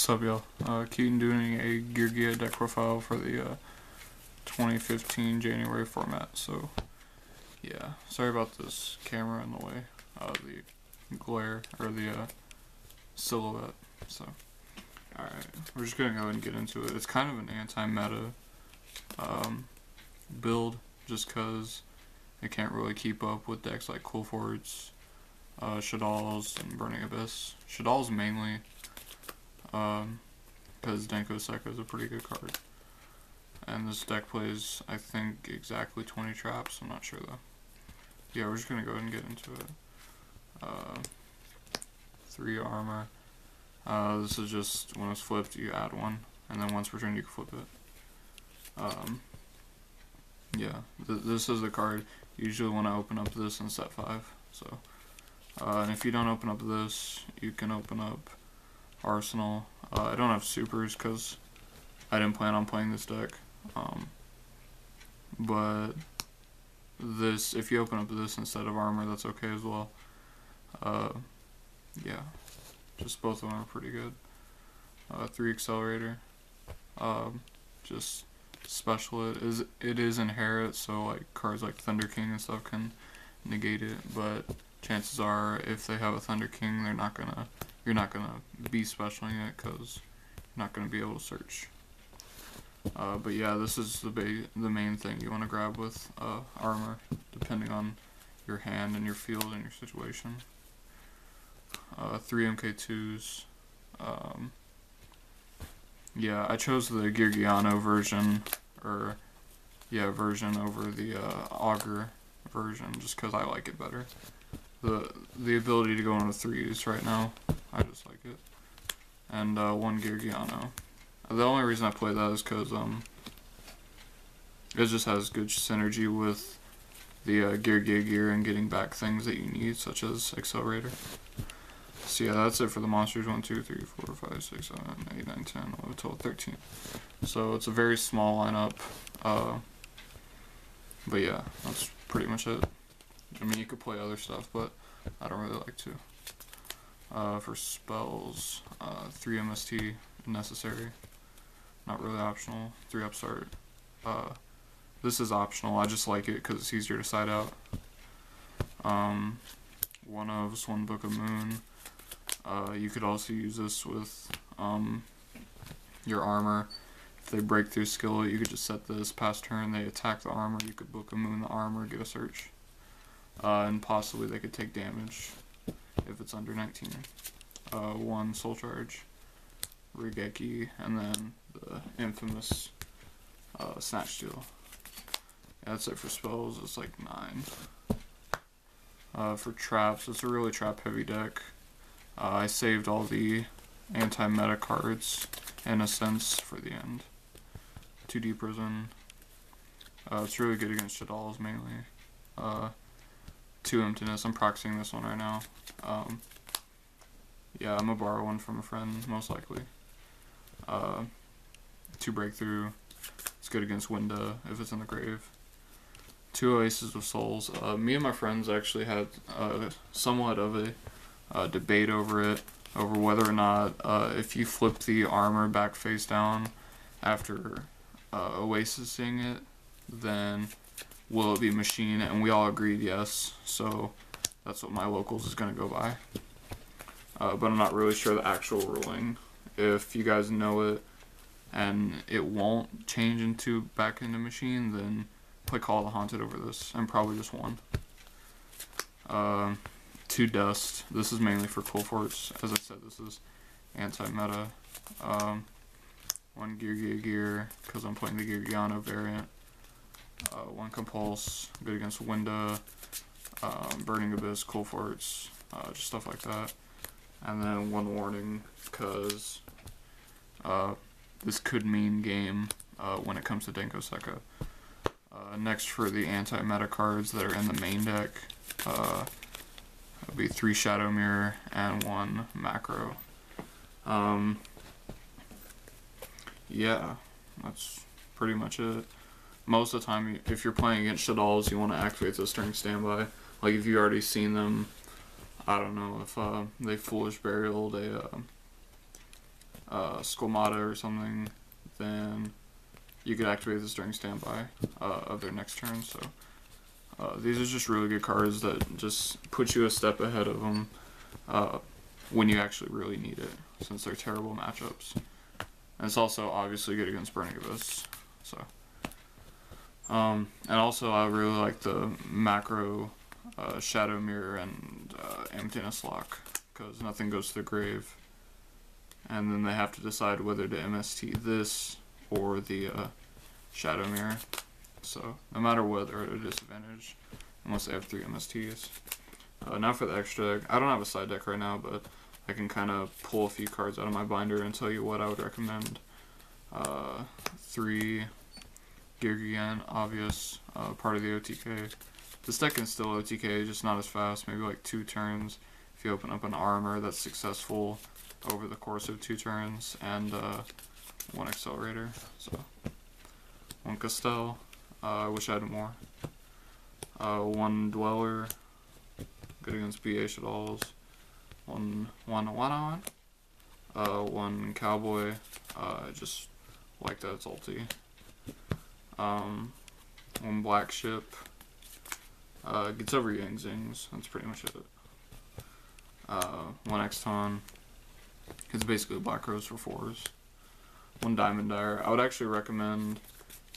What's up, y'all? Keaton doing a Geargia deck profile for the 2015 January format. So, yeah, sorry about this camera in the way, the glare, or the silhouette. So, alright, we're just gonna go ahead and get into it. It's kind of an anti-meta build, just because it can't really keep up with decks like Cool Forts, Shadal's, and Burning Abyss. Shadal's mainly, because Denko Sekka is a pretty good card. And this deck plays, I think, exactly 20 traps. I'm not sure though. Yeah, we're just gonna go ahead and get into it. 3 armor. This is just when it's flipped, you add 1, and then once returned, you can flip it. Yeah, this is the card usually when I open up this in set 5. So, and if you don't open up this, you can open up Arsenal. I don't have supers because I didn't plan on playing this deck. But this, if you open up this instead of armor, that's okay as well. Yeah, just both of them are pretty good. 3 accelerator. Just special it is inherit, so like cards like Thunder King and stuff can negate it, but chances are if they have a Thunder King, you're not gonna be specialing it because you're not gonna be able to search. But yeah, this is the main thing you want to grab with armor, depending on your hand and your field and your situation. 3 MK2s. Yeah, I chose the Geargia version, version over the Augur version, just because I like it better. The ability to go into 3s right now, I just like it. And 1 Geargia. The only reason I play that is because it just has good synergy with the Geargia gear and getting back things that you need, such as accelerator. So yeah, that's it for the monsters. 1, 2, 3, 4, 5, 6, 7, 8, 9, 10, 11, 12, 13. So it's a very small lineup. But yeah, that's pretty much it. I mean, you could play other stuff, but I don't really like to. For spells, 3 MST necessary. Not really optional. 3 upstart. This is optional. I just like it because it's easier to side out. 1 ofs, 1 Book of Moon. You could also use this with your armor. If they break through skill, you could just set this past turn. They attack the armor. You could Book of Moon the armor, get a search, and possibly they could take damage if it's under 19. 1 Soul Charge, Rigeki, and then the infamous Snatch Steal. Yeah, that's it for spells. It's like 9. For traps, it's a really trap heavy deck. I saved all the anti-meta cards in a sense for the end. 2D Prison. It's really good against Shadal's mainly. 2 Emptiness. I'm proxying this one right now. Yeah, I'm gonna borrow 1 from a friend, most likely. 2 Breakthrough. It's good against Winda if it's in the grave. 2 Oasis of Souls. Me and my friends actually had somewhat of a debate over whether or not if you flip the armor back face down after Oasising it, then will it be machine? And we all agreed yes, so that's what my locals is going to go by. But I'm not really sure the actual ruling. If you guys know it and it won't change back into machine, then play Call of the Haunted over this, and probably just 1. 2 Dust. This is mainly for Cool Forts. As I said, this is anti-meta. 1 Geargia gear, because I'm playing the Geargiano variant. 1 Compulse, good against Winda, Burning Abyss, Cool Forts, just stuff like that. And then 1 Warning, because this could mean game when it comes to Denko Sekka. Next, for the anti-meta cards that are in the main deck, it'll be 3 Shadow Mirror and 1 Macro. Yeah, that's pretty much it. Most of the time, if you're playing against Shadal's, you want to activate this during standby. Like if you've already seen them, I don't know, if they Foolish Burial Squamata or something, then you could activate this during standby of their next turn. So these are just really good cards that just put you a step ahead of them when you actually really need it, since they're terrible matchups. And it's also obviously good against Burning Abyss. So, and also I really like the macro Shadow Mirror and Emptiness Lock, because nothing goes to the grave. And then they have to decide whether to MST this or the Shadow Mirror. So no matter what, they're at a disadvantage unless they have 3 MSTs. Now for the extra deck. I don't have a side deck right now, but I can kind of pull a few cards out of my binder and tell you what I would recommend. 3 Geargia, obvious, part of the OTK. This deck is still OTK, just not as fast, maybe like 2 turns. If you open up an armor that's successful over the course of 2 turns, and 1 accelerator. So 1 Castell. I wish I had more. 1 Dweller, good against BA Shaddolls. 1 Cowboy, just like that, it's ulti. 1 Black Ship, gets over Yang Zings, that's pretty much it. 1 Xton, it's basically Black Rose for 4s. 1 Diamond Dire. I would actually recommend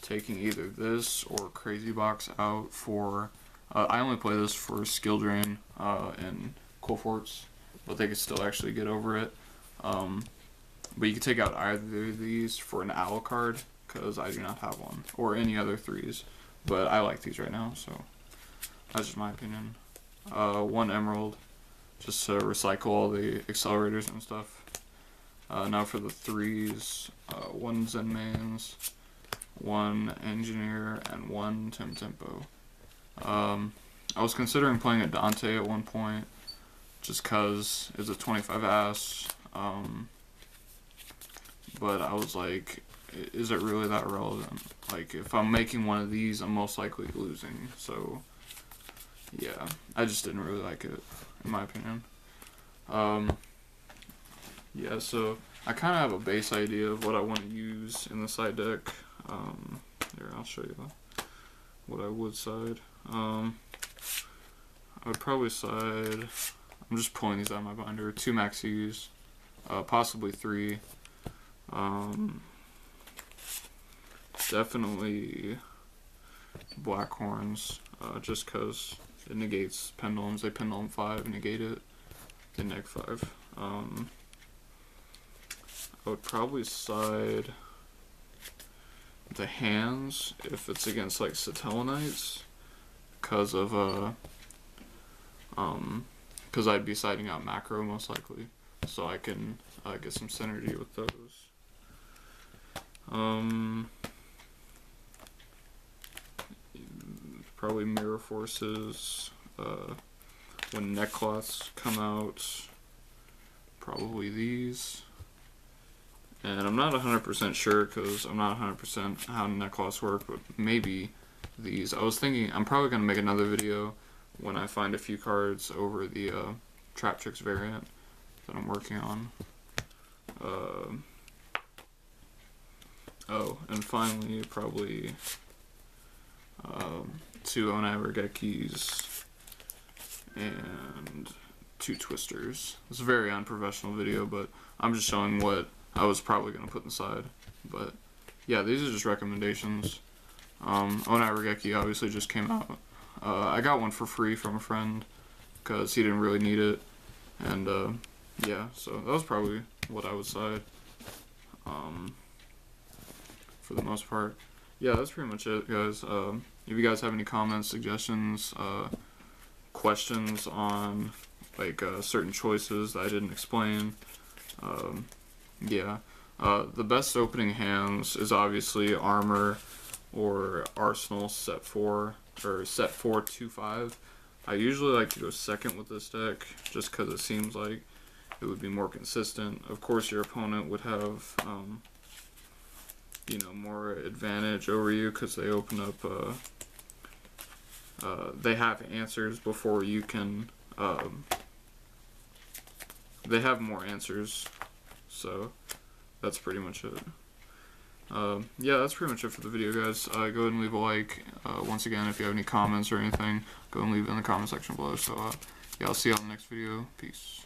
taking either this or Crazy Box out for, I only play this for skill drain and Cool Forts, but they could still actually get over it. But you can take out either of these for an owl card, because I do not have one, or any other 3s, but I like these right now, so that's just my opinion. 1 Emerald, just to recycle all the accelerators and stuff. Now for the 3s, 1 Zen Mains, 1 Engineer, and 1 Tim Tempo. I was considering playing a Dante at one point, just cause it's a 25 ass, but I was like, is it really that relevant? Like, if I'm making one of these, I'm most likely losing, so yeah, I just didn't really like it, in my opinion. Yeah, so I kind of have a base idea of what I want to use in the side deck. Here, I'll show you what I would side. I would probably side, I'm just pulling these out of my binder, 2 Maxis, possibly 3. Definitely Blackhorns, just because it negates pendulums. They pendulum 5, negate it, they neg 5. I would probably side the hands if it's against like Satellanites, because of because I'd be siding out macro most likely, so I can get some synergy with those. Probably Mirror Forces. When neckcloths come out, probably these. And I'm not 100% sure, because I'm not 100% how neckcloths work, but maybe these. I was thinking I'm probably going to make another video when I find a few cards over the Trap Tricks variant that I'm working on. Oh, and finally, probably 2 Onagekis and 2 Twisters. It's a very unprofessional video, but I'm just showing what I was probably going to put inside. But yeah, these are just recommendations. Onageki obviously just came out. I got one for free from a friend because he didn't really need it, and yeah, so that was probably what I would side for the most part. Yeah, that's pretty much it, guys. If you guys have any comments, suggestions, questions on like certain choices that I didn't explain, yeah. The best opening hands is obviously Armor or Arsenal set 4, or set 4-5. I usually like to go second with this deck, just because it seems like it would be more consistent. Of course, your opponent would have, you know, more advantage over you, because they open up, they have answers before you can, they have more answers, so that's pretty much it. Yeah, that's pretty much it for the video, guys. Go ahead and leave a like. Once again, if you have any comments or anything, go and leave it in the comment section below. So, yeah, I'll see you on the next video. Peace.